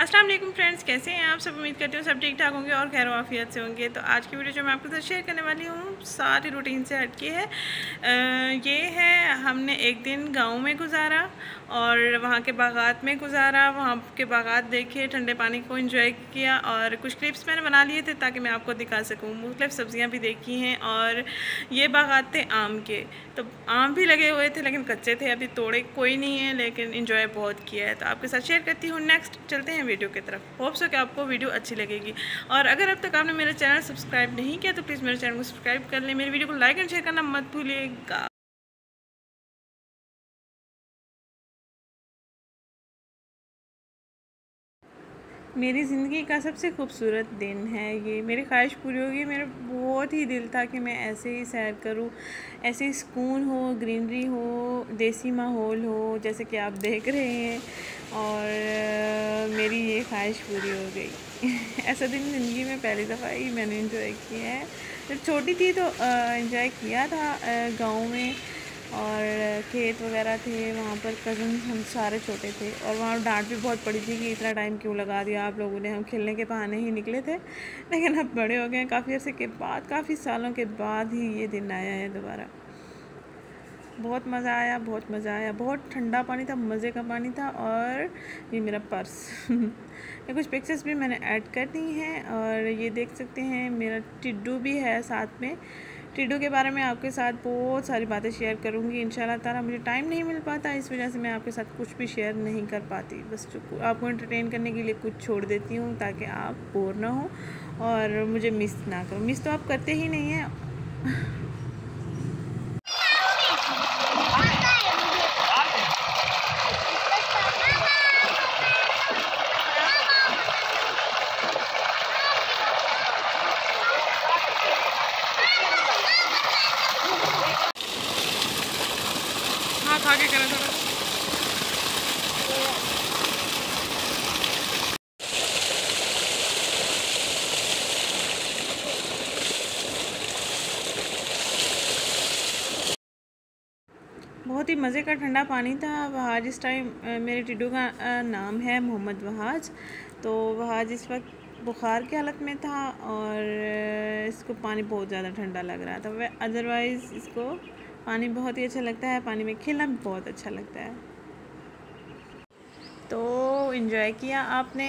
अस्सलाम वालेकुम फ्रेंड्स, कैसे हैं आप सब। उम्मीद करती हूँ सब ठीक ठाक होंगे और खैर वाफियत से होंगे। तो आज की वीडियो जो मैं आपके साथ शेयर करने वाली हूँ सारी रूटीन से हटके है। ये है, हमने एक दिन गांव में गुजारा और वहाँ के बागात में गुजारा। वहाँ के बागात देखे, ठंडे पानी को एंजॉय किया और कुछ क्लिप्स मैंने बना लिए थे ताकि मैं आपको दिखा सकूँ। मुख्तलिफ सब्ज़ियाँ भी देखी हैं और ये बागात थे आम के। तो आम भी लगे हुए थे लेकिन कच्चे थे, अभी तोड़े कोई नहीं है, लेकिन इंजॉय बहुत किया है। तो आपके साथ शेयर करती हूँ। नेक्स्ट चलते हैं वीडियो की तरफ। होप सो कि आपको वीडियो अच्छी लगेगी। और अगर अब तक आपने मेरा चैनल सब्सक्राइब नहीं किया तो प्लीज़ मेरे चैनल को सब्सक्राइब कर लें। मेरी वीडियो को लाइक एंड शेयर करना मत भूलिएगा। मेरी ज़िंदगी का सबसे खूबसूरत दिन है ये। मेरी ख्वाहिश पूरी होगी। मेरा बहुत ही दिल था कि मैं ऐसे ही सैर करूं, ऐसे ही सुकून हो, ग्रीनरी हो, देसी माहौल हो जैसे कि आप देख रहे हैं। और मेरी ये ख्वाहिश पूरी हो गई। ऐसा दिन ज़िंदगी में पहली दफ़ा ही मैंने एंजॉय किया है। जब छोटी थी तो एंजॉय किया था गाँव में, और खेत वगैरह थे वहाँ पर। कज़न हम सारे छोटे थे और वहाँ डांट भी बहुत पड़ी थी कि इतना टाइम क्यों लगा दिया आप लोगों ने, हम खेलने के बहाने ही निकले थे। लेकिन अब बड़े हो गए हैं, काफ़ी अर्से के बाद, काफ़ी सालों के बाद ही ये दिन आया है दोबारा। बहुत मज़ा आया, बहुत मज़ा आया। बहुत ठंडा पानी था, मज़े का पानी था। और ये मेरा पर्स ये कुछ पिक्चर्स भी मैंने ऐड कर दी हैं और ये देख सकते हैं। मेरा टिड्डू भी है साथ में। टिड्डू के बारे में आपके साथ बहुत सारी बातें शेयर करूँगी इंशाल्लाह ताला। मुझे टाइम नहीं मिल पाता, इस वजह से मैं आपके साथ कुछ भी शेयर नहीं कर पाती। बस आपको एंटरटेन करने के लिए कुछ छोड़ देती हूँ ताकि आप बोर ना हो और मुझे मिस ना करो। मिस तो आप करते ही नहीं हैं। हाथ आगे करें थोड़ा। बहुत ही मज़े का ठंडा पानी था। वहाज इस टाइम, मेरे टिड्डू का नाम है मोहम्मद वहाज। तो वहाज इस वक्त बुखार की हालत में था और इसको पानी बहुत ज़्यादा ठंडा लग रहा था। वह अदरवाइज़ इसको पानी बहुत ही अच्छा लगता है, पानी में खेलना भी बहुत अच्छा लगता है। तो एंजॉय किया आपने।